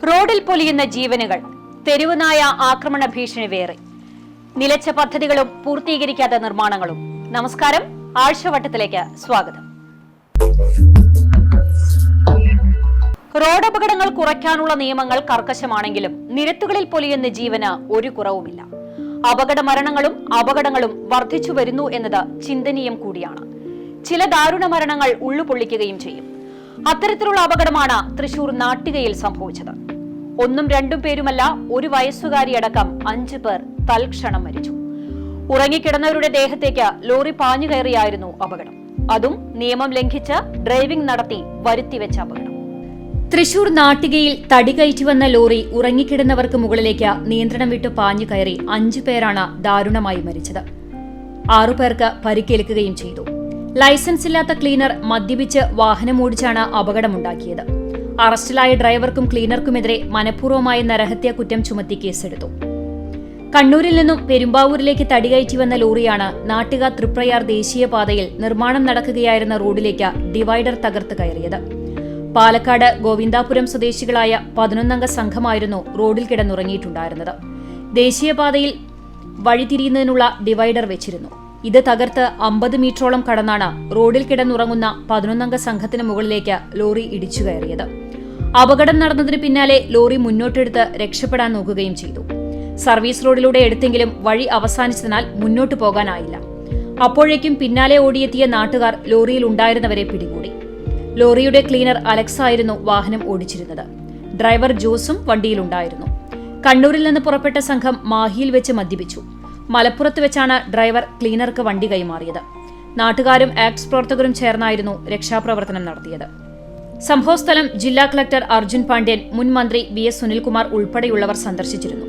റോഡിൽ പൊലിയുന്ന ജീവനുകൾ, തെരുവുനായ ആക്രമണ ഭീഷണി വേറെ, നിലച്ച പദ്ധതികളും പൂർത്തീകരിക്കാത്ത നിർമ്മാണങ്ങളും. നമസ്കാരം, ആഴ്ചവട്ടത്തിലേക്ക് സ്വാഗതം. റോഡപകടങ്ങൾ കുറയ്ക്കാനുള്ള നിയമങ്ങൾ കർക്കശമാണെങ്കിലും നിരത്തുകളിൽ പൊലിയുന്ന ജീവന് ഒരു കുറവുമില്ല. അപകട മരണങ്ങളും വർദ്ധിച്ചു വരുന്നു എന്നത് ചിന്തനീയം കൂടിയാണ്. ചില ദാരുണ മരണങ്ങൾ ഉള്ളുപൊള്ളിക്കുകയും ചെയ്യും. അത്തരത്തിലുള്ള അപകടമാണ് തൃശൂർ നാട്ടികയിൽ സംഭവിച്ചത്. ഒന്നും രണ്ടും പേരുമല്ല, ഒരു വയസ്സുകാരിയടക്കം 5 പേർ തൽക്ഷണം മരിച്ചു. ഉറങ്ങിക്കിടന്നവരുടെ ദേഹത്തേക്ക് ലോറി പാഞ്ഞു കയറിയായിരുന്നു അപകടം. അതും നിയമം ലംഘിച്ച് ഡ്രൈവിംഗ് നടത്തി വരുത്തിവെച്ച അപകടം. തൃശൂർ നാട്ടികയിൽ തടി കയറ്റി വന്ന ലോറി ഉറങ്ങിക്കിടന്നവർക്ക് മുകളിലേക്ക് നിയന്ത്രണം വിട്ടു പാഞ്ഞു കയറി 5 പേരാണ് ദാരുണമായി മരിച്ചത്. 6 പേർക്ക് പരിക്കേൽക്കുകയും ചെയ്തു. ലൈസൻസ് ഇല്ലാത്ത ക്ലീനർ മദ്യപിച്ച് വാഹനമോടിച്ചാണ് അപകടമുണ്ടാക്കിയത്. അറസ്റ്റിലായ ഡ്രൈവർക്കും ക്ലീനർക്കുമെതിരെ മനഃപൂർവ്വമായ നരഹത്യാ കുറ്റം ചുമത്തി കേസെടുത്തു. കണ്ണൂരിൽ നിന്നും പെരുമ്പാവൂരിലേക്ക് തടികയറ്റി വന്ന ലോറിയാണ് നാട്ടിക തൃപ്രയാർ ദേശീയപാതയിൽ നിർമ്മാണം നടക്കുകയായിരുന്ന റോഡിലേക്ക് ഡിവൈഡർ തകർത്ത് കയറിയത്. പാലക്കാട് ഗോവിന്ദാപുരം സ്വദേശികളായ 11 അംഗ സംഘമായിരുന്നു റോഡിൽ കിടന്നുറങ്ങിയിട്ടുണ്ടായിരുന്നത്. ദേശീയപാതയിൽ വഴിതിരിയുന്നതിനുള്ള ഡിവൈഡർ വെച്ചിരുന്നു. ഇത് തകർത്ത് 50 മീറ്ററോളം കടന്നാണ് റോഡിൽ കിടന്നുറങ്ങുന്ന 11 അംഗ സംഘത്തിന് മുകളിലേക്ക് ലോറി ഇടിച്ചു കയറിയത്. അപകടം നടന്നതിന് പിന്നാലെ ലോറി മുന്നോട്ടെടുത്ത് രക്ഷപ്പെടാൻ നോക്കുകയും ചെയ്തു. സർവീസ് റോഡിലൂടെ എടുത്തെങ്കിലും വഴി അവസാനിച്ചതിനാൽ മുന്നോട്ടു പോകാനായില്ല. അപ്പോഴേക്കും പിന്നാലെ ഓടിയെത്തിയ നാട്ടുകാർ ലോറിയിൽ ഉണ്ടായിരുന്നവരെ പിടികൂടി. ലോറിയുടെ ക്ലീനർ അലക്സ് ആയിരുന്നു വാഹനം ഓടിച്ചിരുന്നത്. ഡ്രൈവർ ജോസും വണ്ടിയിലുണ്ടായിരുന്നു. കണ്ണൂരിൽ നിന്ന് പുറപ്പെട്ട സംഘം മാഹിയിൽ വെച്ച് മദ്യപിച്ചു. മലപ്പുറത്ത് വെച്ചാണ് ഡ്രൈവർ ക്ലീനർക്ക് വണ്ടി കൈമാറിയത്. നാട്ടുകാരും ആക്ട്സ് പ്രവർത്തകരും ചേർന്നായിരുന്നു രക്ഷാപ്രവർത്തനം നടത്തിയത്. സംഭവസ്ഥലം ജില്ലാ കളക്ടർ അർജുൻ പാണ്ഡ്യൻ, മുൻ മന്ത്രി VS സുനിൽകുമാർ ഉൾപ്പെടെയുള്ളവർ സന്ദർശിച്ചിരുന്നു.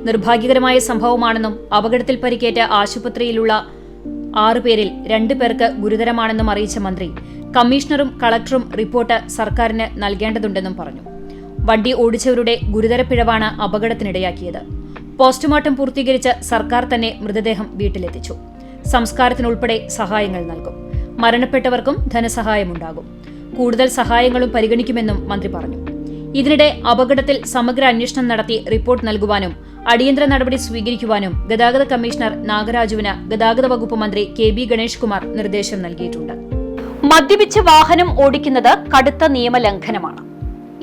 നിർഭാഗ്യകരമായ സംഭവമാണെന്നും അപകടത്തിൽ പരിക്കേറ്റ ആശുപത്രിയിലുള്ള 6 പേരിൽ 2 പേർക്ക് ഗുരുതരമാണെന്നും അറിയിച്ച മന്ത്രി കമ്മീഷണറും കളക്ടറും റിപ്പോർട്ട് സർക്കാരിന് നൽകേണ്ടതുണ്ടെന്നും പറഞ്ഞു. വണ്ടി ഓടിച്ചവരുടെ ഗുരുതര പിഴവാണ് അപകടത്തിനിടയാക്കിയത്. പോസ്റ്റ്മോർട്ടം പൂർത്തീകരിച്ച് സർക്കാർ തന്നെ മൃതദേഹം വീട്ടിലെത്തിച്ചു. സംസ്കാരത്തിനുൾപ്പെടെ സഹായങ്ങൾ നൽകും. മരണപ്പെട്ടവർക്കും ധനസഹായമുണ്ടാകും. കൂടുതൽ സഹായങ്ങളും പരിഗണിക്കുമെന്നും മന്ത്രി പറഞ്ഞു. ഇതിനിടെ അപകടത്തിൽ സമഗ്ര അന്വേഷണം നടത്തി റിപ്പോർട്ട് നൽകുവാനും അടിയന്തര നടപടി സ്വീകരിക്കുവാനും ഗതാഗത കമ്മീഷണർ നാഗരാജുവിന് ഗതാഗത വകുപ്പ് മന്ത്രി KB ഗണേഷ് കുമാർ നിർദ്ദേശം നൽകിയിട്ടുണ്ട്. മദ്യപിച്ച് വാഹനം ഓടിക്കുന്നത് കടുത്ത നിയമലംഘനമാണ്.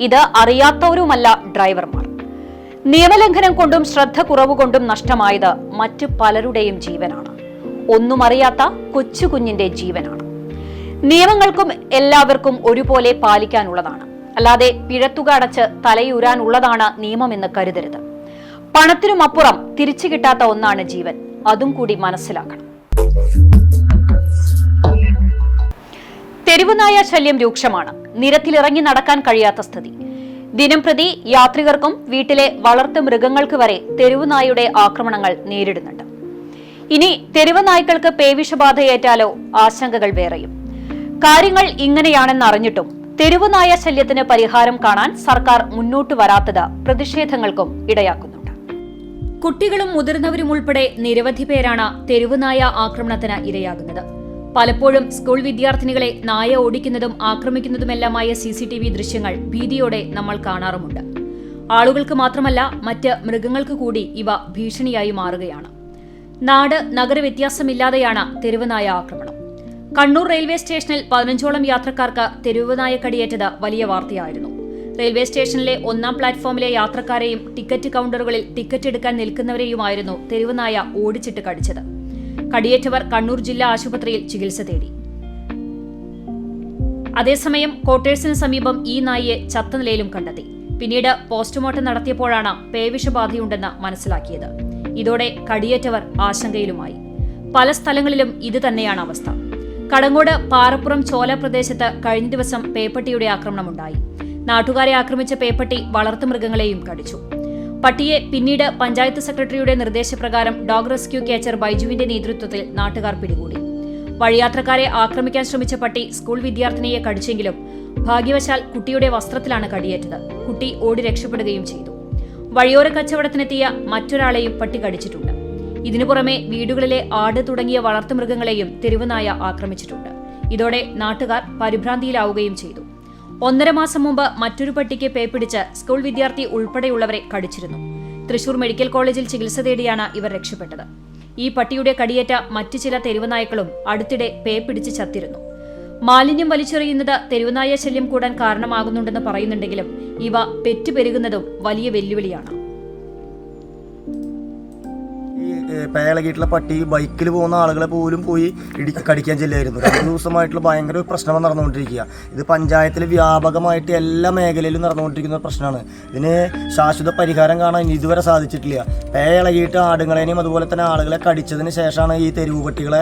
ഇത് അറിയാത്തവരുമല്ല ഡ്രൈവർമാർ. നിയമലംഘനം കൊണ്ടും ശ്രദ്ധ കുറവുകൊണ്ടും നഷ്ടമായത് മറ്റു പലരുടെയും ജീവനാണ്. ഒന്നും അറിയാത്ത കൊച്ചു കുഞ്ഞിന്റെ ജീവനാണ്. നിയമങ്ങൾക്കും എല്ലാവർക്കും ഒരുപോലെ പാലിക്കാനുള്ളതാണ്. അല്ലാതെ പിഴത്തുക അടച്ച് തലയൂരാനുള്ളതാണ് നിയമമെന്ന് കരുതരുത്. പണത്തിനുമപ്പുറം തിരിച്ചു കിട്ടാത്ത ഒന്നാണ് ജീവൻ. അതും കൂടി മനസ്സിലാക്കണം. തെരുവുനായ ശല്യം രൂക്ഷമാണ്. നിരത്തിലിറങ്ങി നടക്കാൻ കഴിയാത്ത സ്ഥിതി. ദിനംപ്രതി യാത്രികർക്കും വീട്ടിലെ വളർത്തു മൃഗങ്ങൾക്ക് വരെ തെരുവുനായയുടെ ആക്രമണങ്ങൾ നേരിടുന്നുണ്ട്. ഇനി തെരുവുനായ്ക്കൾക്ക് പേവിഷബാധയേറ്റാലോ ആശങ്കകൾ വേറെയും. കാര്യങ്ങൾ ഇങ്ങനെയാണെന്നറിഞ്ഞിട്ടും തെരുവുനായ ശല്യത്തിന് പരിഹാരം കാണാൻ സർക്കാർ മുന്നോട്ട് വരാത്തത് പ്രതിഷേധങ്ങൾക്കും ഇടയാക്കുന്നുണ്ട്. കുട്ടികളും മുതിർന്നവരും ഉൾപ്പെടെ നിരവധി പേരാണ് തെരുവുനായ ആക്രമണത്തിന് ഇരയാകുന്നത്. പലപ്പോഴും സ്കൂൾ വിദ്യാർത്ഥിനികളെ നായ ഓടിക്കുന്നതും ആക്രമിക്കുന്നതുമെല്ലാമായ CCTV ദൃശ്യങ്ങൾ ഭീതിയോടെ നമ്മൾ കാണാറുമുണ്ട്. ആളുകൾക്ക് മാത്രമല്ല, മറ്റ് മൃഗങ്ങൾക്ക് കൂടി ഇവ ഭീഷണിയായി മാറുകയാണ്. നാട് നഗര വ്യത്യാസമില്ലാതെയാണ് തെരുവുനായ ആക്രമണം. കണ്ണൂർ റെയിൽവേ സ്റ്റേഷനിൽ 15ഓളം യാത്രക്കാർക്ക് തെരുവുനായ കടിയേറ്റത് വലിയ വാർത്തയായിരുന്നു. റെയിൽവേ സ്റ്റേഷനിലെ 1-ാം പ്ലാറ്റ്ഫോമിലെ യാത്രക്കാരെയും ടിക്കറ്റ് കൗണ്ടറുകളിൽ ടിക്കറ്റ് എടുക്കാൻ നിൽക്കുന്നവരെയുമായിരുന്നു തെരുവുനായ ഓടിച്ചിട്ട് കടിച്ചത്. കടിയേറ്റവർ കണ്ണൂർ ജില്ലാ ആശുപത്രിയിൽ ചികിത്സ തേടി. അതേസമയം ക്വാർട്ടേഴ്സിന് സമീപം ഈ നായയെ ചത്ത നിലയിലും കണ്ടെത്തി. പിന്നീട് പോസ്റ്റ്മോർട്ടം നടത്തിയപ്പോഴാണ് പേവിഷബാധയുണ്ടെന്ന് മനസ്സിലാക്കിയത്. ഇതോടെ കടിയേറ്റവർ ആശങ്കയിലുമായി. പല സ്ഥലങ്ങളിലും ഇത് തന്നെയാണ് അവസ്ഥ. കടങ്ങോട് പാറപ്പുറം ചോല പ്രദേശത്ത് കഴിഞ്ഞ ദിവസം പേപ്പട്ടിയുടെ ആക്രമണമുണ്ടായി. നാട്ടുകാരെ ആക്രമിച്ച പേപ്പട്ടി വളർത്തുമൃഗങ്ങളെയും കടിച്ചു. പട്ടിയെ പിന്നീട് പഞ്ചായത്ത് സെക്രട്ടറിയുടെ നിർദ്ദേശപ്രകാരം ഡോഗ് റെസ്ക്യൂ ക്യാച്ചർ ബൈജുവിന്റെ നേതൃത്വത്തിൽ നാട്ടുകാർ പിടികൂടി. വഴിയാത്രക്കാരെ ആക്രമിക്കാൻ ശ്രമിച്ച പട്ടി സ്കൂൾ വിദ്യാർത്ഥിനിയെ കടിച്ചെങ്കിലും ഭാഗ്യവശാൽ കുട്ടിയുടെ വസ്ത്രത്തിലാണ് കടിയേറ്റത്. കുട്ടി ഓടി രക്ഷപ്പെടുകയും ചെയ്തു. വഴിയോര കച്ചവടത്തിനെത്തിയ മറ്റൊരാളെയും പട്ടി കടിച്ചിട്ടുണ്ട്. ഇതിനു പുറമെ വീടുകളിലെ ആട് തുടങ്ങിയ വളർത്തുമൃഗങ്ങളെയും തെരുവുനായ ആക്രമിച്ചിട്ടുണ്ട്. ഇതോടെ നാട്ടുകാർ പരിഭ്രാന്തിയിലാവുകയും ചെയ്തു. 1.5 മാസം മുമ്പ് മറ്റൊരു പട്ടിക്ക് പേപ്പിടിച്ച് സ്കൂൾ വിദ്യാർത്ഥി ഉൾപ്പെടെയുള്ളവരെ കടിച്ചിരുന്നു. തൃശൂർ മെഡിക്കൽ കോളേജിൽ ചികിത്സ തേടിയാണ് ഇവർ രക്ഷപ്പെട്ടത്. ഈ പട്ടിയുടെ കടിയേറ്റ മറ്റു ചില തെരുവുനായ്ക്കളും അടുത്തിടെ പേപ്പിടിച്ച് ചത്തിരുന്നു. മാലിന്യം വലിച്ചെറിയുന്നത് തെരുവുനായ ശല്യം കൂടാൻ കാരണമാകുന്നുണ്ടെന്ന് പറയുന്നുണ്ടെങ്കിലും ഇവ പെറ്റുപെരുകുന്നതും വലിയ വെല്ലുവിളിയാണ്. പേളകിയിട്ടുള്ള പട്ടി ബൈക്കിൽ പോകുന്ന ആളുകളെ പോലും പോയി കടിക്കാൻ ചെല്ലായിരുന്നു. 2 ദിവസമായിട്ടുള്ള ഭയങ്കര ഒരു പ്രശ്നം നടന്നുകൊണ്ടിരിക്കുക. ഇത് പഞ്ചായത്തിൽ വ്യാപകമായിട്ട് എല്ലാ മേഖലയിലും നടന്നുകൊണ്ടിരിക്കുന്ന ഒരു പ്രശ്നമാണ്. ഇതിന് ശാശ്വത പരിഹാരം കാണാൻ ഇതുവരെ സാധിച്ചിട്ടില്ല. പേളകിയിട്ട് ആടുകളെയും അതുപോലെ തന്നെ ആളുകളെ കടിച്ചതിന് ശേഷമാണ് ഈ തെരുവ് പട്ടികളെ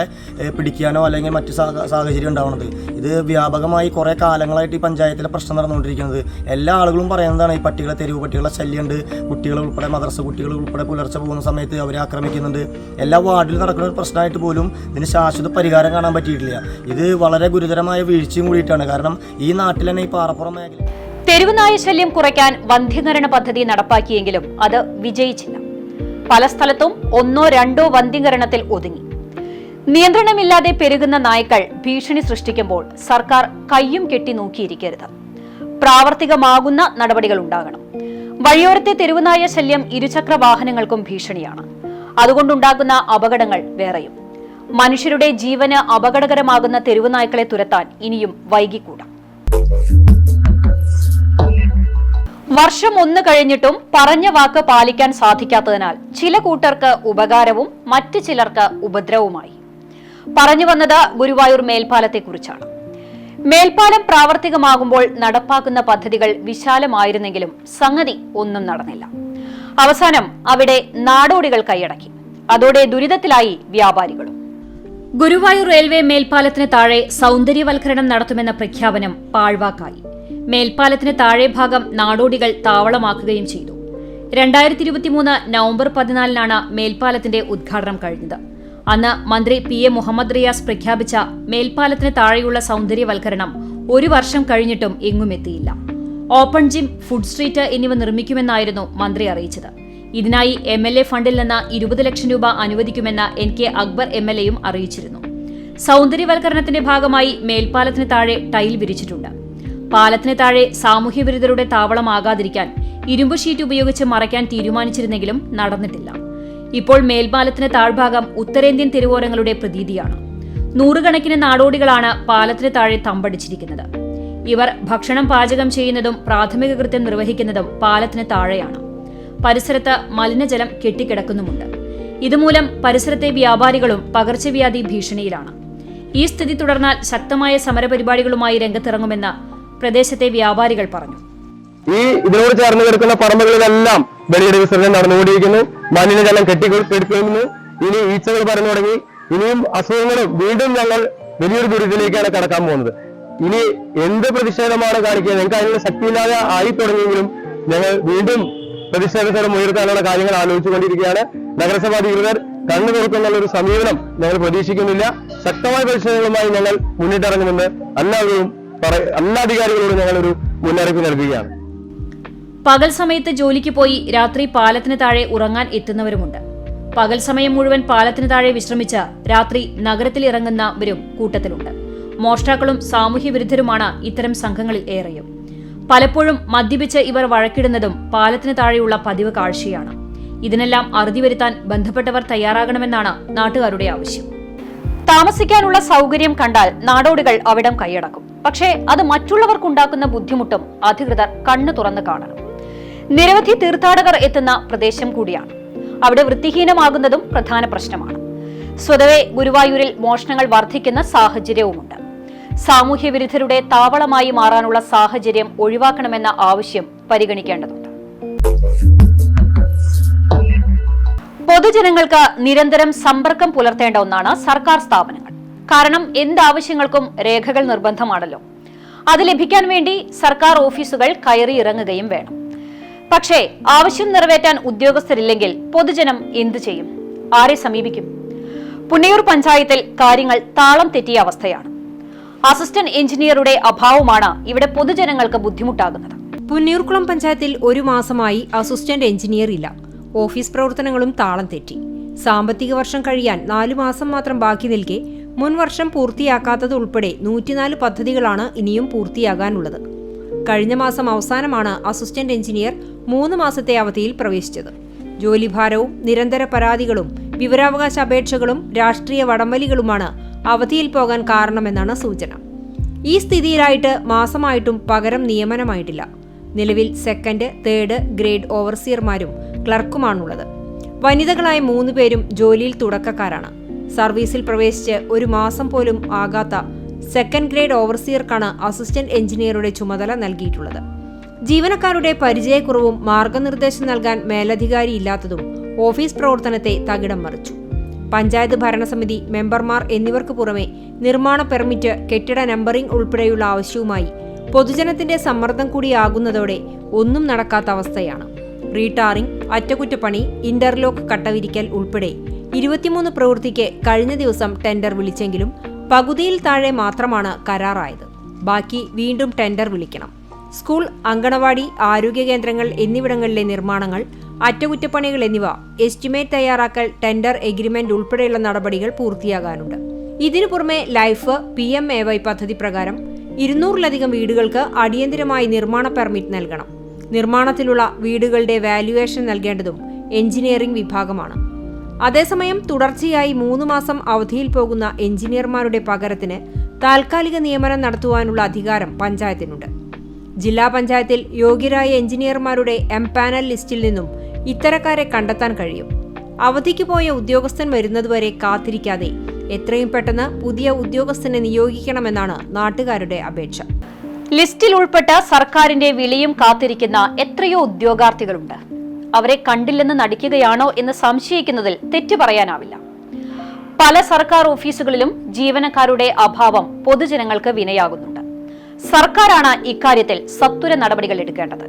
പിടിക്കാനോ അല്ലെങ്കിൽ മറ്റു സാഹചര്യം ഉണ്ടാവുന്നത്. ഇത് വ്യാപകമായി കുറേ കാലങ്ങളായിട്ട് ഈ പഞ്ചായത്തിലെ പ്രശ്നം നടന്നുകൊണ്ടിരിക്കുന്നത്. എല്ലാ ആളുകളും പറയുന്നതാണ് ഈ പട്ടികളെ, തെരുവ് പട്ടികളെ ശല്യമുണ്ട്. കുട്ടികൾ ഉൾപ്പെടെ, മദ്രസ കുട്ടികൾ ഉൾപ്പെടെ പുലർച്ചെ പോകുന്ന സമയത്ത് അവരെ ആക്രമിക്കുന്നുണ്ട്. എല്ലാ വാർഡിലും നടക്കുന്ന ഒരു പ്രശ്നമായിട്ട് പോലും ഇതിന് ശാശ്വത പരിഹാരം കാണാൻ പറ്റിയിട്ടില്ല. ഇത് വളരെ ഗുരുതരമായ വീഴ്ചയും കൂടിയിട്ടാണ്. കാരണം ഈ നാട്ടിൽ തന്നെ ഈ പാറപ്പുറം മേഖല തെരുവുനായ ശല്യം കുറയ്ക്കാൻ വന്ധ്യംകരണ പദ്ധതി നടപ്പാക്കിയെങ്കിലും അത് വിജയിച്ചില്ല. പല സ്ഥലത്തും 1-2 വന്ധ്യംകരണത്തിൽ ഒതുങ്ങി. നിയന്ത്രണമില്ലാതെ പെരുകുന്ന നായ്ക്കൾ ഭീഷണി സൃഷ്ടിക്കുമ്പോൾ സർക്കാർ കയ്യും കെട്ടി നോക്കിയിരിക്കരുത്. പ്രാവർത്തികമാകുന്ന നടപടികൾ ഉണ്ടാകണം. വഴിയോരത്തെ തെരുവുനായ ശല്യം ഇരുചക്ര വാഹനങ്ങൾക്കും ഭീഷണിയാണ്. അതുകൊണ്ടുണ്ടാകുന്ന അപകടങ്ങൾ വേറെയും. മനുഷ്യരുടെ ജീവന് അപകടകരമാകുന്ന തെരുവുനായ്ക്കളെ തുരത്താൻ ഇനിയും വൈകിക്കൂടാ. വർഷം 1 കഴിഞ്ഞിട്ടും പറഞ്ഞ വാക്ക് പാലിക്കാൻ സാധിക്കാത്തതിനാൽ ചില കൂട്ടർക്ക് ഉപകാരവും മറ്റു ചിലർക്ക് ഉപദ്രവവുമായി. പറഞ്ഞു വന്നത് ഗുരുവായൂർ മേൽപ്പാലത്തെക്കുറിച്ചാണ്. മേൽപ്പാലം പ്രാവർത്തികമാകുമ്പോൾ നടപ്പാക്കുന്ന പദ്ധതികൾ വിശാലമായിരുന്നെങ്കിലും സംഗതി ഒന്നും നടന്നില്ല. അവസാനം അവിടെ നാടോടികൾ കൈയടക്കി. അതോടെ ദുരിതത്തിലായി വ്യാപാരികളും. ഗുരുവായൂർ റെയിൽവേ മേൽപ്പാലത്തിന് താഴെ സൗന്ദര്യവൽക്കരണം നടത്തുമെന്ന പ്രഖ്യാപനം പാഴ്വാക്കായി. മേൽപ്പാലത്തിന് താഴെ ഭാഗം നാടോടികൾ താവളമാക്കുകയും ചെയ്തു. 2023 നവംബർ 14-നാണ് മേൽപ്പാലത്തിന്റെ ഉദ്ഘാടനം കഴിഞ്ഞത്. അന്ന് മന്ത്രി PA മുഹമ്മദ് റിയാസ് പ്രഖ്യാപിച്ച മേൽപ്പാലത്തിന് താഴെയുള്ള സൗന്ദര്യവൽക്കരണം 1 വർഷം കഴിഞ്ഞിട്ടും എങ്ങുമെത്തിയില്ല. ഓപ്പൺ ജിം, ഫുഡ് സ്ട്രീറ്റ് എന്നിവ നിർമ്മിക്കുമെന്നായിരുന്നു മന്ത്രി അറിയിച്ചത്. ഇതിനായി MLA ഫണ്ടിൽ നിന്ന് 20 ലക്ഷം രൂപ അനുവദിക്കുമെന്ന് NK അക്ബർ MLAയും അറിയിച്ചിരുന്നു. സൗന്ദര്യവൽക്കരണത്തിന്റെ ഭാഗമായി മേൽപ്പാലത്തിന് താഴെ ടൈൽ വിരിച്ചിട്ടുണ്ട്. പാലത്തിന് താഴെ സാമൂഹ്യവിരുദ്ധരുടെ താവളമാകാതിരിക്കാൻ ഇരുമ്പ് ഷീറ്റ് ഉപയോഗിച്ച് മറയ്ക്കാൻ തീരുമാനിച്ചിരുന്നെങ്കിലും നടന്നിട്ടില്ല. ഇപ്പോൾ മേൽപ്പാലത്തിന് താഴ്ഭാഗം ഉത്തരേന്ത്യൻ തെരുവോരങ്ങളുടെ പ്രതീതിയാണ്. 100 കണക്കിന് നാടോടികളാണ് പാലത്തിന് താഴെ തമ്പടിച്ചിരിക്കുന്നത്. ഇവർ ഭക്ഷണം പാചകം ചെയ്യുന്നതും പ്രാഥമിക കൃത്യം നിർവഹിക്കുന്നതും പാലത്തിന് താഴെയാണ്. പരിസരത്ത് മലിനജലം കെട്ടിക്കിടക്കുന്നുമുണ്ട്. ഇതുമൂലം പരിസരത്തെ വ്യാപാരികളും പകർച്ചവ്യാധി ഭീഷണിയിലാണ്. ഈ സ്ഥിതി തുടർന്നാൽ ശക്തമായ സമരപരിപാടികളുമായി രംഗത്തിറങ്ങുമെന്ന് പ്രദേശത്തെ വ്യാപാരികൾ പറഞ്ഞു. ഈ ഇതിനോട് ചേർന്ന് കിടക്കുന്ന പറമ്പുകളിലെല്ലാം വെളിയുടെ വിസർജനം നടന്നുകൊണ്ടിരിക്കുന്നു. മലിനജലം കെട്ടിക്കിടക്കുന്നു. ഇനി ഈച്ചകൾ പറഞ്ഞു തുടങ്ങി. ഇനിയും അസുഖങ്ങളും വീണ്ടും ഞങ്ങൾ വലിയൊരു ദുരിതത്തിലേക്കാണ് കടക്കാൻ പോകുന്നത്. ഇനി എന്ത് പ്രതിഷേധമാണ് കാണിക്കുക? ഞങ്ങൾക്ക് അതിനുള്ള ശക്തിയില്ലാതെ ആയി തുടങ്ങിയെങ്കിലും ഞങ്ങൾ വീണ്ടും പ്രതിഷേധത്തോടെ ഉയർത്താനുള്ള കാര്യങ്ങൾ ആലോചിച്ചുകൊണ്ടിരിക്കുകയാണ്. നഗരസഭാ അധികൃതർ കണ്ണു തുറക്കുന്നുള്ള ഒരു സമീപനം ഞങ്ങൾ പ്രതീക്ഷിക്കുന്നില്ല. ശക്തമായ പ്രതിഷേധങ്ങളുമായി ഞങ്ങൾ മുന്നിട്ടിറങ്ങുമെന്ന് എല്ലാ അധികാരികളോടും ഞങ്ങളൊരു മുന്നറിയിപ്പ് നൽകുകയാണ്. പകൽ സമയത്ത് ജോലിക്ക് പോയി രാത്രി പാലത്തിന് താഴെ ഉറങ്ങാൻ എത്തുന്നവരുമുണ്ട്. പകൽ സമയം മുഴുവൻ പാലത്തിന് താഴെ വിശ്രമിച്ച് രാത്രി നഗരത്തിൽ ഇറങ്ങുന്നവരും കൂട്ടത്തിലുണ്ട്. മോഷ്ടാക്കളും സാമൂഹ്യ വിരുദ്ധരുമാണ് ഇത്തരം സംഘങ്ങളിൽ ഏറെയും. പലപ്പോഴും മദ്യപിച്ച് ഇവർ വഴക്കിടുന്നതും പാലത്തിന് താഴെയുള്ള പതിവ് കാഴ്ചയാണ്. ഇതിനെല്ലാം അറുതി വരുത്താൻ ബന്ധപ്പെട്ടവർ തയ്യാറാകണമെന്നാണ് നാട്ടുകാരുടെ ആവശ്യം. താമസിക്കാനുള്ള സൗകര്യം കണ്ടാൽ നാടോടികൾ അവിടം കൈയടക്കും. പക്ഷേ അത് മറ്റുള്ളവർക്കുണ്ടാക്കുന്ന ബുദ്ധിമുട്ടും അധികൃതർ കണ്ണു തുറന്ന് കാണണം. നിരവധി തീർത്ഥാടകർ എത്തുന്ന പ്രദേശം കൂടിയാണ്. അവിടെ വൃത്തിഹീനമാകുന്നതും പ്രധാന പ്രശ്നമാണ്. സ്വതവേ ഗുരുവായൂരിൽ മോഷണങ്ങൾ വർദ്ധിക്കുന്ന സാഹചര്യവുമുണ്ട്. സാമൂഹ്യ വിരുദ്ധരുടെ താവളമായി മാറാനുള്ള സാഹചര്യം ഒഴിവാക്കണമെന്ന ആവശ്യം പരിഗണിക്കേണ്ടതുണ്ട്. പൊതുജനങ്ങൾക്ക് നിരന്തരം സമ്പർക്കം പുലർത്തേണ്ട ഒന്നാണ് സർക്കാർ സ്ഥാപനങ്ങൾ. കാരണം എന്താവശ്യങ്ങൾക്കും രേഖകൾ നിർബന്ധമാണല്ലോ. അത് ലഭിക്കാൻ വേണ്ടി സർക്കാർ ഓഫീസുകൾ കയറി ഇറങ്ങുകയും വേണം. പക്ഷേ ആവശ്യം നിറവേറ്റാൻ ഉദ്യോഗസ്ഥരില്ലെങ്കിൽ പൊതുജനം എന്തു ചെയ്യും? ആരെ സമീപിക്കും? പുന്നയൂർ പഞ്ചായത്തിൽ കാര്യങ്ങൾ താളം തെറ്റിയ അവസ്ഥയാണ്. അസിസ്റ്റന്റ് എഞ്ചിനീയറുടെ അഭാവമാണ് ഇവിടെ പൊതുജനങ്ങൾക്ക് ബുദ്ധിമുട്ടാകുന്നത്. പുന്നയൂർക്കുളം പഞ്ചായത്തിൽ 1 മാസമായി അസിസ്റ്റന്റ് എഞ്ചിനീയർ ഇല്ല. ഓഫീസ് പ്രവർത്തനങ്ങളും താളം തെറ്റി. സാമ്പത്തിക വർഷം കഴിയാൻ 4 മാസം മാത്രം ബാക്കി നിൽക്കെ മുൻ വർഷം പൂർത്തിയാക്കാത്തത് ഉൾപ്പെടെ 104 പദ്ധതികളാണ് ഇനിയും പൂർത്തിയാകാനുള്ളത്. കഴിഞ്ഞ മാസം അവസാനമാണ് അസിസ്റ്റന്റ് എഞ്ചിനീയർ 3 മാസത്തെ അവധിയിൽ പ്രവേശിച്ചത്. ജോലിഭാരവും നിരന്തര പരാതികളും വിവരാവകാശ അപേക്ഷകളും രാഷ്ട്രീയ വടംവലികളുമാണ് അവധിയിൽ പോകാൻ കാരണമെന്നാണ് സൂചന. ഈ സ്ഥിതിയിലായിട്ട് മാസമായിട്ടും പകരം നിയമനമായിട്ടില്ല. നിലവിൽ 2nd, 3rd ഗ്രേഡ് ഓവർസിയർമാരും ക്ലർക്കുമാണുള്ളത്. വനിതകളായ 3 പേരും ജോലിയിൽ തുടക്കക്കാരാണ്. സർവീസിൽ പ്രവേശിച്ച് 1 മാസം പോലും ആകാത്ത 2nd ഗ്രേഡ് ഓവർസിയർക്കാണ് അസിസ്റ്റന്റ് എഞ്ചിനീയറുടെ ചുമതല നൽകിയിട്ടുള്ളത്. ജീവനക്കാരുടെ പരിചയക്കുറവും മാർഗനിർദ്ദേശം നൽകാൻ മേലധികാരിയില്ലാത്തതും ഓഫീസ് പ്രവർത്തനത്തെ തകിടം മറിച്ചു. പഞ്ചായത്ത് ഭരണസമിതി മെമ്പർമാർ എന്നിവർക്ക് പുറമെ നിർമ്മാണ പെർമിറ്റ്, കെട്ടിട നമ്പറിംഗ് ഉൾപ്പെടെയുള്ള ആവശ്യവുമായി പൊതുജനത്തിന്റെ സമ്മർദ്ദം കൂടിയാകുന്നതോടെ ഒന്നും നടക്കാത്ത അവസ്ഥയാണ്. റീടാറിംഗ്, അറ്റകുറ്റപ്പണി, ഇന്റർലോക്ക് കട്ടവിരിക്കൽ ഉൾപ്പെടെ 23 പ്രവൃത്തിക്ക് കഴിഞ്ഞ ദിവസം ടെൻഡർ വിളിച്ചെങ്കിലും പകുതിയിൽ താഴെ മാത്രമാണ് കരാറായത്. ബാക്കി വീണ്ടും ടെൻഡർ വിളിക്കണം. സ്കൂൾ, അങ്കണവാടി, ആരോഗ്യ കേന്ദ്രങ്ങൾ എന്നിവിടങ്ങളിലെ നിർമ്മാണങ്ങൾ, അറ്റകുറ്റപ്പണികൾ എന്നിവ എസ്റ്റിമേറ്റ് തയ്യാറാക്കൽ, ടെൻഡർ എഗ്രിമെന്റ് ഉൾപ്പെടെയുള്ള നടപടികൾ പൂർത്തിയാകാനുണ്ട്. ഇതിനു പുറമെ ലൈഫ്, PMAY പദ്ധതി പ്രകാരം 200-ലധികം വീടുകൾക്ക് അടിയന്തരമായി നിർമ്മാണ പെർമിറ്റ് നൽകണം. നിർമ്മാണത്തിലുള്ള വീടുകളുടെ വാല്യുവേഷൻ നൽകേണ്ടതും എഞ്ചിനീയറിംഗ് വിഭാഗമാണ്. അതേസമയം തുടർച്ചയായി 3 മാസം അവധിയിൽ പോകുന്ന എഞ്ചിനീയർമാരുടെ പകരത്തിന് താൽക്കാലിക നിയമനം നടത്തുവാനുള്ള അധികാരം പഞ്ചായത്തിനുണ്ട്. ജില്ലാ പഞ്ചായത്തിൽ യോഗ്യരായ എഞ്ചിനീയർമാരുടെ എംപാനൽ ലിസ്റ്റിൽ നിന്നും ഇത്തരക്കാരെ കണ്ടെത്താൻ കഴിയും. അവധിക്ക് പോയ ഉദ്യോഗസ്ഥൻ വരുന്നതുവരെ കാത്തിരിക്കാതെ എത്രയും പെട്ടെന്ന് പുതിയ ഉദ്യോഗസ്ഥനെ നിയോഗിക്കണമെന്നാണ് നാട്ടുകാരുടെ അപേക്ഷ. ലിസ്റ്റിൽ ഉൾപ്പെട്ട സർക്കാരിന്റെ വിളിയും കാത്തിരിക്കുന്ന എത്രയോ ഉദ്യോഗാർത്ഥികളുണ്ട്. അവരെ കണ്ടില്ലെന്ന് നടിക്കുകയാണോ എന്ന് സംശയിക്കുന്നതിൽ തെറ്റു പറയാനാവില്ല. പല സർക്കാർ ഓഫീസുകളിലും ജീവനക്കാരുടെ അഭാവം പൊതുജനങ്ങൾക്ക് വിനയാകുന്നുണ്ട്. സർക്കാരാണ് ഇക്കാര്യത്തിൽ സത്വര നടപടികൾ എടുക്കേണ്ടത്.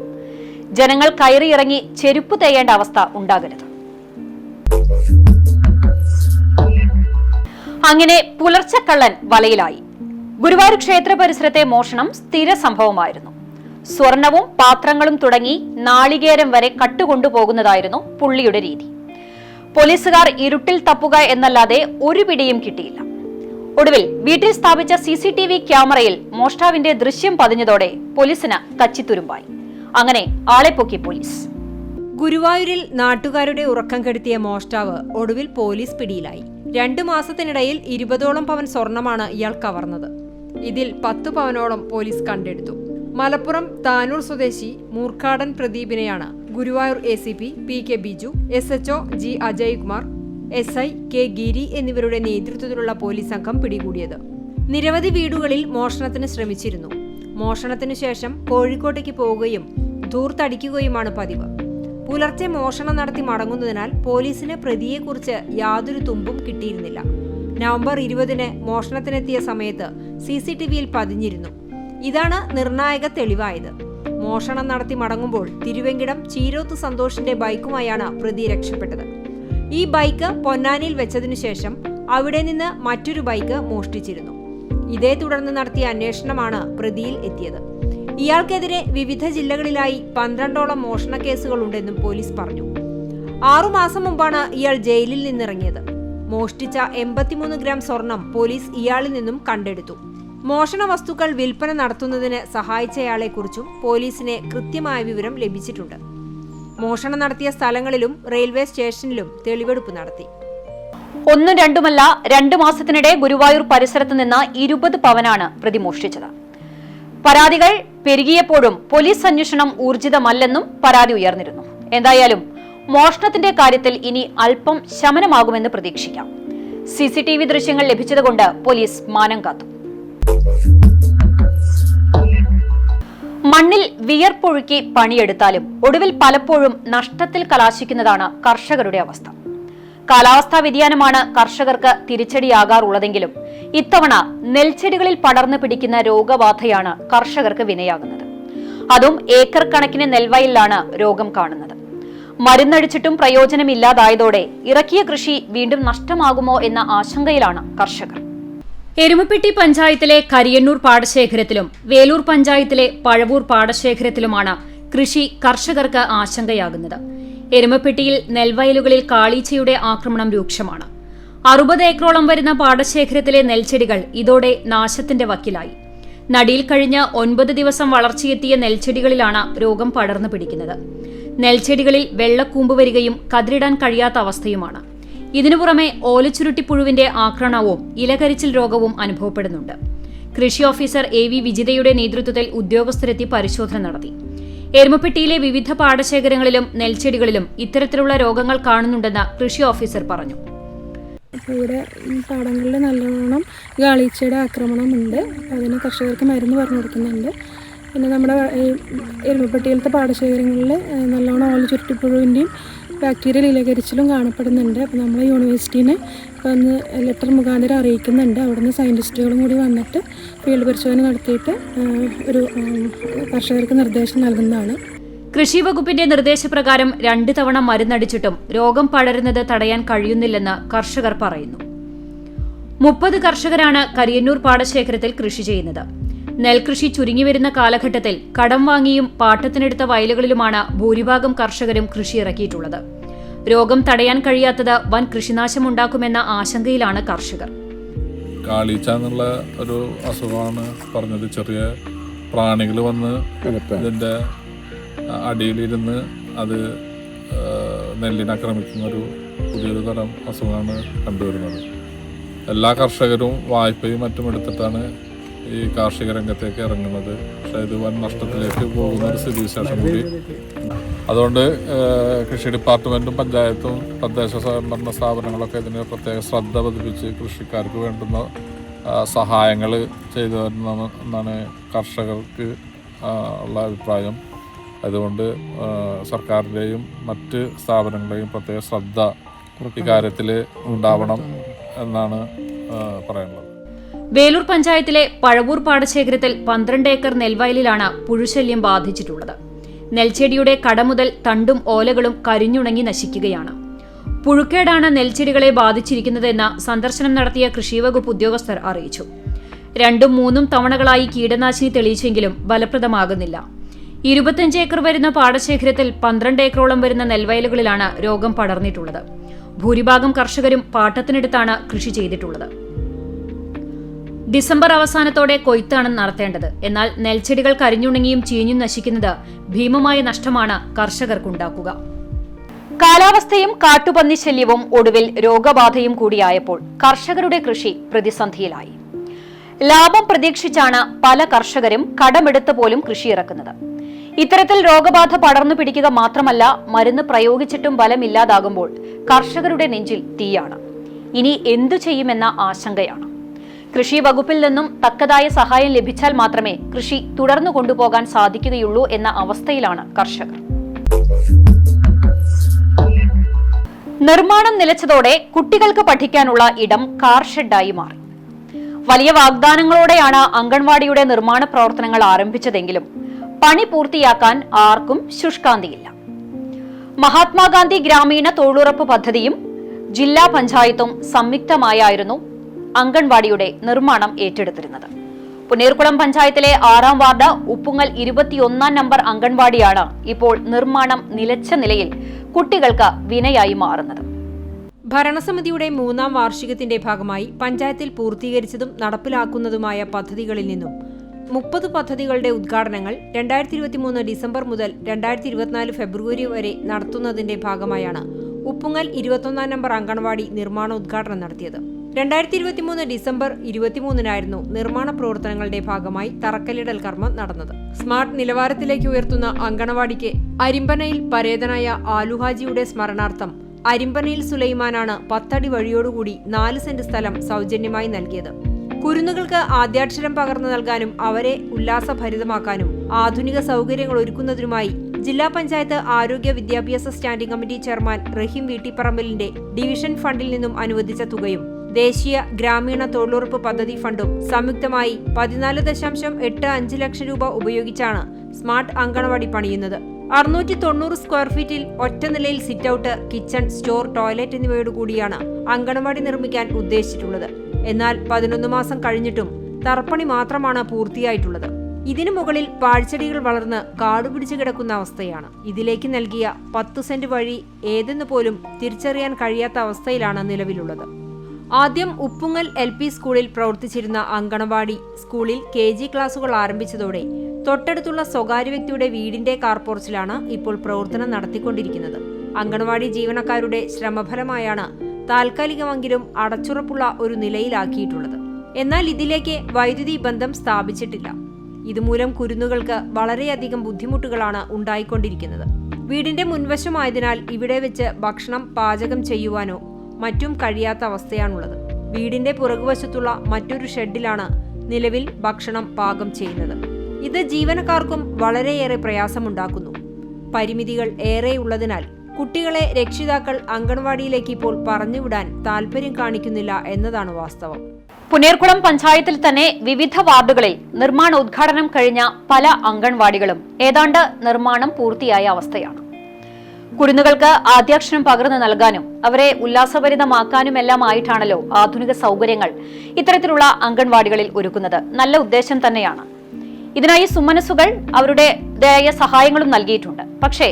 ജനങ്ങൾ കയറിയിറങ്ങി ചെരുപ്പ് തേയേണ്ട അവസ്ഥ ഉണ്ടാകരുത്. അങ്ങനെ പുലർച്ചക്കള്ളൻ വലയിലായി. ഗുരുവായൂർ ക്ഷേത്ര പരിസരത്തെ മോഷണം സ്ഥിര സംഭവമായിരുന്നു. സ്വർണവും പാത്രങ്ങളും തുടങ്ങി നാളികേരം വരെ കട്ടുകൊണ്ടുപോകുന്നതായിരുന്നു പുള്ളിയുടെ രീതി. പോലീസുകാർ ഇരുട്ടിൽ തപ്പുക എന്നല്ലാതെ ഒരു പിടിയും കിട്ടിയില്ല. ഒടുവിൽ വീട്ടിൽ സ്ഥാപിച്ച CCTV ക്യാമറയിൽ മോഷ്ടാവിന്റെ ദൃശ്യം പതിഞ്ഞതോടെ പോലീസിന് കച്ചിത്തുരുമ്പായി. അങ്ങനെ ആളെ പൊക്കി പോലീസ്. ഗുരുവായൂരിൽ നാട്ടുകാരുടെ ഉറക്കം കെടുത്തിയ മോഷ്ടാവ് ഒടുവിൽ പോലീസ് പിടിയിലായി. 2 മാസത്തിനിടയിൽ 20ഓളം പവൻ സ്വർണമാണ് ഇയാൾ കവർന്നത്. ഇതിൽ 10 പവനോളം പോലീസ് കണ്ടെടുത്തു. മലപ്പുറം താനൂർ സ്വദേശി മൂർക്കാടൻ പ്രദീപിനെയാണ് Guruvayur ACP PK Biju, SHO G Ajaykumar, SI K ഗിരി എന്നിവരുടെ നേതൃത്വത്തിലുള്ള പോലീസ് സംഘം പിടികൂടിയത്. നിരവധി വീടുകളിൽ മോഷണത്തിന് ശ്രമിച്ചിരുന്നു. മോഷണത്തിനു ശേഷം കോഴിക്കോട്ടേക്ക് പോവുകയും ധൂർത്തടിക്കുകയുമാണ് പതിവ്. പുലർച്ചെ മോഷണം നടത്തി മടങ്ങുന്നതിനാൽ പോലീസിന് പ്രതിയെക്കുറിച്ച് യാതൊരു തുമ്പും കിട്ടിയിരുന്നില്ല. നവംബർ 20-ന് മോഷണത്തിനെത്തിയ സമയത്ത് CCTVയിൽ പതിഞ്ഞിരുന്നു. ഇതാണ് നിർണായക തെളിവായത്. മോഷണം നടത്തി മടങ്ങുമ്പോൾ തിരുവെങ്കിടം ചീരോത്ത് സന്തോഷിന്റെ ബൈക്കുമായാണ് പ്രതി രക്ഷപ്പെട്ടത്. ഈ ബൈക്ക് പൊന്നാനിയിൽ വെച്ചതിനു ശേഷം അവിടെ നിന്ന് മറ്റൊരു ബൈക്ക് മോഷ്ടിച്ചിരുന്നു. ഇതേ തുടർന്ന് നടത്തിയ അന്വേഷണമാണ് പ്രതിയിൽ എത്തിയത്. ഇയാൾക്കെതിരെ വിവിധ ജില്ലകളിലായി 12ഓളം മോഷണ കേസുകളുണ്ടെന്നും പോലീസ് പറഞ്ഞു. 6 മാസം മുമ്പാണ് ഇയാൾ ജയിലിൽ നിന്നിറങ്ങിയത്. മോഷ്ടിച്ച 83 ഗ്രാം സ്വർണം പോലീസ് ഇയാളിൽ നിന്നും കണ്ടെടുത്തു. മോഷണ വസ്തുക്കൾ വിൽപ്പന നടത്തുന്നതിന് സഹായിച്ചയാളെക്കുറിച്ചും പോലീസിന് കൃത്യമായ വിവരം ലഭിച്ചിട്ടുണ്ട്. മോഷണം നടത്തിയ സ്ഥലങ്ങളിലും റെയിൽവേ സ്റ്റേഷനിലും തെളിവെടുപ്പ് നടത്തി. 1-2 2 മാസത്തിനിടെ ഗുരുവായൂർ പരിസരത്ത് നിന്ന് 20 പവനാണ് പ്രതി മോഷ്ടിച്ചത്. പരാതികൾ പെരുകിയപ്പോഴും പോലീസ് അന്വേഷണം ഊർജിതമല്ലെന്നും പരാതി ഉയർന്നിരുന്നു. എന്തായാലും മോഷണത്തിന്റെ കാര്യത്തിൽ ഇനി അല്പം ശമനമാകുമെന്ന് പ്രതീക്ഷിക്കാം. CCTV ദൃശ്യങ്ങൾ ലഭിച്ചതുകൊണ്ട് പോലീസ് മാനം കാത്തു. മണ്ണിൽ വിയർപ്പൊഴുക്കി പണിയെടുത്താലും ഒടുവിൽ പലപ്പോഴും നഷ്ടത്തിൽ കലാശിക്കുന്നതാണ് കർഷകരുടെ അവസ്ഥ. കാലാവസ്ഥാ വ്യതിയാനമാണ് കർഷകർക്ക് തിരിച്ചടിയാകാറുള്ളതെങ്കിലും ഇത്തവണ നെൽച്ചെടികളിൽ പടർന്നു പിടിക്കുന്ന രോഗബാധയാണ് കർഷകർക്ക് വിനയാകുന്നത്. അതും ഏക്കർ കണക്കിന് നെൽവയലിലാണ് രോഗം കാണുന്നത്. മരുന്നടിച്ചിട്ടും പ്രയോജനമില്ലാതായതോടെ ഇറക്കിയ കൃഷി വീണ്ടും നഷ്ടമാകുമോ എന്ന ആശങ്കയിലാണ് കർഷകർ. എരുമപ്പെട്ടി പഞ്ചായത്തിലെ കരിയണ്ണൂർ പാടശേഖരത്തിലും വേലൂർ പഞ്ചായത്തിലെ പഴവൂർ പാടശേഖരത്തിലുമാണ് കൃഷി കർഷകർക്ക് ആശങ്കയാകുന്നത്. എരുമപ്പെട്ടിയിൽ നെൽവയലുകളിൽ കാളീച്ചയുടെ ആക്രമണം രൂക്ഷമാണ്. 60 ഏക്കറോളം വരുന്ന പാടശേഖരത്തിലെ നെൽച്ചെടികൾ ഇതോടെ നാശത്തിന്റെ വക്കിലായി. നടിയിൽ കഴിഞ്ഞ 9 ദിവസം വളർച്ചയെത്തിയ നെൽച്ചെടികളിലാണ് രോഗം പടർന്നു പിടിക്കുന്നത്. നെൽച്ചെടികളിൽ വെള്ളക്കൂമ്പ് വരികയും കതിരിടാൻ കഴിയാത്ത അവസ്ഥയുമാണ്. ഇതിനു പുറമെ ഓലച്ചുരുട്ടിപ്പുഴുവിന്റെ ആക്രമണവും ഇലകരിച്ചിൽ രോഗവും അനുഭവപ്പെടുന്നുണ്ട്. കൃഷി ഓഫീസർ AV വിജിതയുടെ നേതൃത്വത്തിൽ ഉദ്യോഗസ്ഥരെത്തി പരിശോധന നടത്തി. എരുമപ്പെട്ടിയിലെ വിവിധ പാടശേഖരങ്ങളിലും നെൽച്ചെടികളിലും ഇത്തരത്തിലുള്ള രോഗങ്ങൾ കാണുന്നുണ്ടെന്ന് കൃഷി ഓഫീസർ പറഞ്ഞു. ഇവിടെ പാടങ്ങളിൽ നല്ലോണം ഗാളിച്ചയുടെ ആക്രമണമുണ്ട്. അതിന് കർഷകർക്ക് മരുന്ന് പറഞ്ഞു കൊടുക്കുന്നുണ്ട്. പിന്നെ നമ്മുടെ എരുമപ്പെട്ടിയിലത്തെ പാടശേഖരങ്ങളിൽ നല്ലോണം ഓലച്ചുരുട്ടിപ്പുഴുവിൻ്റെയും ബാക്ടീരിയൽ ഇലകരിച്ചിലും കാണപ്പെടുന്നുണ്ട്. അപ്പോൾ നമ്മൾ യൂണിവേഴ്സിറ്റീനെ വന്ന് ലെറ്റർ മുഖാന്തരം അറിയിക്കുന്നുണ്ട്. അവിടുന്ന് സയൻറ്റിസ്റ്റുകളും കൂടി വന്നിട്ട് ഫീൽഡ് പരിശോധന നടത്തിയിട്ട് ഒരു കർഷകർക്ക് നിർദ്ദേശം നൽകുന്നതാണ്. കൃഷി വകുപ്പിന്റെ നിർദ്ദേശപ്രകാരം 2 തവണ മരുന്നടിച്ചിട്ടും രോഗം പടരുന്നത് തടയാൻ കഴിയുന്നില്ലെന്ന് കർഷകർ പറയുന്നു. 30 കർഷകരാണ് കരിയന്നൂർ പാടശേഖരത്തിൽ കൃഷി ചെയ്യുന്നത്. നെൽകൃഷി ചുരുങ്ങിവരുന്ന കാലഘട്ടത്തിൽ കടം വാങ്ങിയും പാട്ടത്തിനെടുത്ത വയലുകളിലുമാണ് ഭൂരിഭാഗം കർഷകരും കൃഷി ഇറക്കിയിട്ടുള്ളത്. രോഗം തടയാൻ കഴിയാത്തത് വൻ കൃഷിനാശമുണ്ടാക്കുമെന്ന ആശങ്കയിലാണ് കർഷകർ. കാളീച്ച എന്നുള്ള ഒരു അസുഖമാണ് പറഞ്ഞത്. ചെറിയ പ്രാണികൾ വന്ന് ഇതിൻ്റെ അടിയിലിരുന്ന് അത് നെല്ലിനെ ആക്രമിക്കുന്ന ഒരു പുതിയൊരു തരം അസുഖമാണ് കണ്ടുവരുന്നത്. എല്ലാ കർഷകരും വായ്പയും മറ്റും എടുത്തിട്ടാണ് ഈ കാർഷിക രംഗത്തേക്ക് ഇറങ്ങുന്നത്. പക്ഷേ ഇത് വൻ നഷ്ടത്തിലേക്ക് പോകുന്ന ഒരു സ്ഥിതിവിശേഷം കൂടി. അതുകൊണ്ട് കൃഷി ഡിപ്പാർട്ട്മെൻറ്റും പഞ്ചായത്തും തദ്ദേശ സ്വയംഭരണ സ്ഥാപനങ്ങളൊക്കെ ഇതിന് പ്രത്യേക ശ്രദ്ധ പതിപ്പിച്ച് കൃഷിക്കാർക്ക് വേണ്ടുന്ന സഹായങ്ങൾ ചെയ്തു തരണമെന്നാണ് കർഷകർക്ക് ഉള്ള അഭിപ്രായം. അതുകൊണ്ട് സർക്കാരിൻ്റെയും മറ്റ് സ്ഥാപനങ്ങളുടെയും പ്രത്യേക ശ്രദ്ധ ഇക്കാര്യത്തിൽ ഉണ്ടാവണം എന്നാണ് പറയാനുള്ളത്. വേലൂർ പഞ്ചായത്തിലെ പഴവൂർ പാടശേഖരത്തിൽ 12 ഏക്കർ നെൽവയലിലാണ് പുഴുശല്യം ബാധിച്ചിട്ടുള്ളത്. നെൽച്ചെടിയുടെ കട മുതൽ തണ്ടും ഓലകളും കരിഞ്ഞുണങ്ങി നശിക്കുകയാണ്. പുഴുക്കേടാണ് നെൽച്ചെടികളെ ബാധിച്ചിരിക്കുന്നതെന്ന് സന്ദർശനം നടത്തിയ കൃഷിവകുപ്പ് ഉദ്യോഗസ്ഥർ അറിയിച്ചു. 2ഉം 3ഉം തവണകളായി കീടനാശിനി തെളിയിച്ചെങ്കിലും ഫലപ്രദമാകുന്നില്ല. 25 ഏക്കർ വരുന്ന പാടശേഖരത്തിൽ 12 ഏക്കറോളം വരുന്ന നെൽവയലുകളിലാണ് രോഗം പടർന്നിട്ടുള്ളത്. ഭൂരിഭാഗം കർഷകരും പാട്ടത്തിനെടുത്താണ് കൃഷി ചെയ്തിട്ടുള്ളത്. ഡിസംബർ അവസാനത്തോടെ കൊയ്ത്താണ് നടത്തേണ്ടത്. എന്നാൽ നെൽച്ചെടികൾ കരിഞ്ഞുണങ്ങിയും ചീഞ്ഞും നശിക്കുന്നത് ഭീമമായ നഷ്ടമാണ് കർഷകർക്കുണ്ടാക്കുക. കാലാവസ്ഥയും കാട്ടുപന്നി ശല്യവും ഒടുവിൽ രോഗബാധയും കൂടിയായപ്പോൾ കർഷകരുടെ കൃഷി പ്രതിസന്ധിയിലായി. ലാഭം പ്രതീക്ഷിച്ചാണ് പല കർഷകരും കടമെടുത്ത് പോലും കൃഷിയിറക്കുന്നത്. ഇത്തരത്തിൽ രോഗബാധ പടർന്നു പിടിക്കുക മാത്രമല്ല, മരുന്ന് പ്രയോഗിച്ചിട്ടും ഫലമില്ലാതാകുമ്പോൾ കർഷകരുടെ നെഞ്ചിൽ തീയാണ്. ഇനി എന്തു ചെയ്യുമെന്ന ആശങ്കയാണ്. കൃഷി വകുപ്പിൽ നിന്നും തക്കതായ സഹായം ലഭിച്ചാൽ മാത്രമേ കൃഷി തുടർന്നു കൊണ്ടുപോകാൻ സാധിക്കുകയുള്ളൂ എന്ന അവസ്ഥയിലാണ് കർഷകർ. നിർമ്മാണം നിലച്ചതോടെ കുട്ടികൾക്ക് പഠിക്കാനുള്ള ഇടം കാർ ഷെഡായി മാറി. വലിയ വാഗ്ദാനങ്ങളോടെയാണ് അംഗൻവാടിയുടെ നിർമ്മാണ പ്രവർത്തനങ്ങൾ ആരംഭിച്ചതെങ്കിലും പണി പൂർത്തിയാക്കാൻ ആർക്കും ശുഷ്കാന്തിയില്ല. മഹാത്മാഗാന്ധി ഗ്രാമീണ തൊഴിലുറപ്പ് പദ്ധതിയും ജില്ലാ പഞ്ചായത്തും സംയുക്തമായായിരുന്നു അംഗൻവാടിയുടെ നിർമ്മാണം ഏറ്റെടുത്തിരുന്നത്. പുന്നേർകുളം പഞ്ചായത്തിലെ 6ാം വാർഡ് ഉപ്പുങ്ങൽ 21ാം നമ്പർ അംഗൻവാടിയാണ് ഇപ്പോൾ നിർമ്മാണം നിലച്ച നിലയിൽ കുട്ടികൾക്ക് വിനയായി മാറുന്നത്. ഭരണസമിതിയുടെ 3ാം വാർഷികത്തിന്റെ ഭാഗമായി പഞ്ചായത്തിൽ പൂർത്തീകരിച്ചതും നടപ്പിലാക്കുന്നതുമായ പദ്ധതികളിൽ നിന്നും 30 പദ്ധതികളുടെ ഉദ്ഘാടനങ്ങൾ 2023 ഡിസംബർ മുതൽ 2024 ഫെബ്രുവരി വരെ നടത്തുന്നതിന്റെ ഭാഗമായാണ് ഉപ്പുങ്ങൽ 21ാം നമ്പർ അംഗൻവാടി നിർമ്മാണ ഉദ്ഘാടനം നടത്തിയത്. 2023 ഡിസംബർ 23-നായിരുന്നു നിർമ്മാണ പ്രവർത്തനങ്ങളുടെ ഭാഗമായി തറക്കല്ലിടൽ കർമ്മം നടന്നത്. സ്മാർട്ട് നിലവാരത്തിലേക്ക് ഉയർത്തുന്ന അങ്കണവാടിക്ക് അരിമ്പനയിൽ പരേതനായ ആലുഹാജിയുടെ സ്മരണാർത്ഥം അരിമ്പനയിൽ സുലൈമാനാണ് 10 അടി വഴിയോടുകൂടി 4 സെന്റ് സ്ഥലം സൗജന്യമായി നൽകിയത്. കുരുന്നുകൾക്ക് ആദ്യാക്ഷരം പകർന്നു നൽകാനും അവരെ ഉല്ലാസഭരിതമാക്കാനും ആധുനിക സൗകര്യങ്ങൾ ഒരുക്കുന്നതിനുമായി ജില്ലാ പഞ്ചായത്ത് ആരോഗ്യ വിദ്യാഭ്യാസ സ്റ്റാൻഡിംഗ് കമ്മിറ്റി ചെയർമാൻ റഹീം വീട്ടിപ്പറമ്പലിന്റെ ഡിവിഷൻ ഫണ്ടിൽ നിന്നും അനുവദിച്ച തുകയും ദേശീയ ഗ്രാമീണ തൊഴിലുറപ്പ് പദ്ധതി ഫണ്ടും സംയുക്തമായി 14.85 ലക്ഷം രൂപ ഉപയോഗിച്ചാണ് സ്മാർട്ട് അങ്കണവാടി പണിയുന്നത്. 690 സ്ക്വയർ ഫീറ്റിൽ ഒറ്റ നിലയിൽ sit-out, kitchen, store, toilet എന്നിവയോടുകൂടിയാണ് anganwadi നിർമ്മിക്കാൻ ഉദ്ദേശിച്ചിട്ടുള്ളത്. എന്നാൽ 11 മാസം കഴിഞ്ഞിട്ടും തറപ്പണി മാത്രമാണ് പൂർത്തിയായിട്ടുള്ളത്. ഇതിനു മുകളിൽ പാഴ്ചെടികൾ വളർന്ന് കാടുപിടിച്ചു കിടക്കുന്ന അവസ്ഥയാണ്. ഇതിലേക്ക് നൽകിയ 10 സെന്റ് വഴി ഏതെന്ന് പോലും തിരിച്ചറിയാൻ കഴിയാത്ത അവസ്ഥയിലാണ് നിലവിലുള്ളത്. ആദ്യം ഉപ്പുങ്ങൽ LP സ്കൂളിൽ പ്രവർത്തിച്ചിരുന്ന അങ്കണവാടി സ്കൂളിൽ KG ക്ലാസുകൾ ആരംഭിച്ചതോടെ തൊട്ടടുത്തുള്ള സ്വകാര്യ വ്യക്തിയുടെ വീടിന്റെ കാർപോർച്ചിലാണ് ഇപ്പോൾ പ്രവർത്തനം നടത്തിക്കൊണ്ടിരിക്കുന്നത്. അങ്കണവാടി ജീവനക്കാരുടെ ശ്രമഫലമായാണ് താൽക്കാലികമെങ്കിലും അടച്ചുറപ്പുള്ള ഒരു നിലയിലാക്കിയിട്ടുള്ളത്. എന്നാൽ ഇതിലേക്ക് വൈദ്യുതി ബന്ധം സ്ഥാപിച്ചിട്ടില്ല. ഇതുമൂലം കുരുന്നുകൾക്ക് വളരെയധികം ബുദ്ധിമുട്ടുകളാണ് ഉണ്ടായിക്കൊണ്ടിരിക്കുന്നത്. വീടിന്റെ മുൻവശമായതിനാൽ ഇവിടെ വെച്ച് ഭക്ഷണം പാചകം ചെയ്യുവാനോ മറ്റും കഴിയാത്ത അവസ്ഥയാണുള്ളത്. വീടിന്റെ പുറകുവശത്തുള്ള മറ്റൊരു ഷെഡിലാണ് നിലവിൽ ഭക്ഷണം പാകം ചെയ്യുന്നത്. ഇത് ജീവനക്കാർക്കും വളരെയേറെ പ്രയാസമുണ്ടാക്കുന്നു. പരിമിതികൾ ഏറെയുള്ളതിനാൽ കുട്ടികളെ രക്ഷിതാക്കൾ അങ്കണവാടിയിലേക്ക് ഇപ്പോൾ പറഞ്ഞുവിടാൻ താല്പര്യം കാണിക്കുന്നില്ല എന്നതാണ് വാസ്തവം. പുനേർകുളം പഞ്ചായത്തിൽ തന്നെ വിവിധ വാർഡുകളിൽ നിർമ്മാണ ഉദ്ഘാടനം കഴിഞ്ഞ പല അങ്കൺവാടികളും ഏതാണ്ട് നിർമ്മാണം പൂർത്തിയായ അവസ്ഥയാണ്. കുരുന്നുകൾക്ക് ആദ്യാക്ഷരം പകർന്നു നൽകാനും അവരെ ഉല്ലാസഭരിതമാക്കാനുമെല്ലാമായിട്ടാണല്ലോ ആധുനിക സൗകര്യങ്ങൾ ഇത്തരത്തിലുള്ള അങ്കൺവാടികളിൽ ഒരുക്കുന്നത്. നല്ല ഉദ്ദേശം തന്നെയാണ്. ഇതിനായി സുമനസ്സുകൾ അവരുടേതായ സഹായങ്ങളും നൽകിയിട്ടുണ്ട്. പക്ഷേ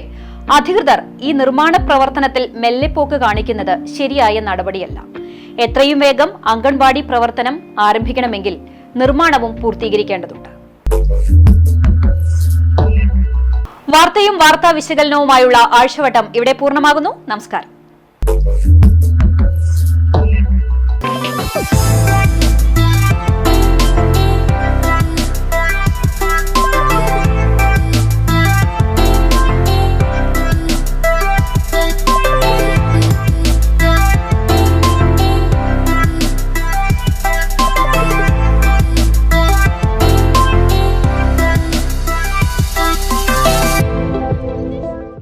അധികൃതർ ഈ നിർമ്മാണ പ്രവർത്തനത്തിൽ മെല്ലെപ്പോക്ക് കാണിക്കുന്നത് ശരിയായ നടപടിയല്ല. എത്രയും വേഗം അങ്കൺവാടി പ്രവർത്തനം ആരംഭിക്കണമെങ്കിൽ നിർമ്മാണവും പൂർത്തീകരിക്കേണ്ടതുണ്ട്. വാർത്തയും വാർത്താ വിശകലനവുമായുള്ള ആഴ്ചവട്ടം ഇവിടെ പൂർണ്ണമാകുന്നു. നമസ്കാരം.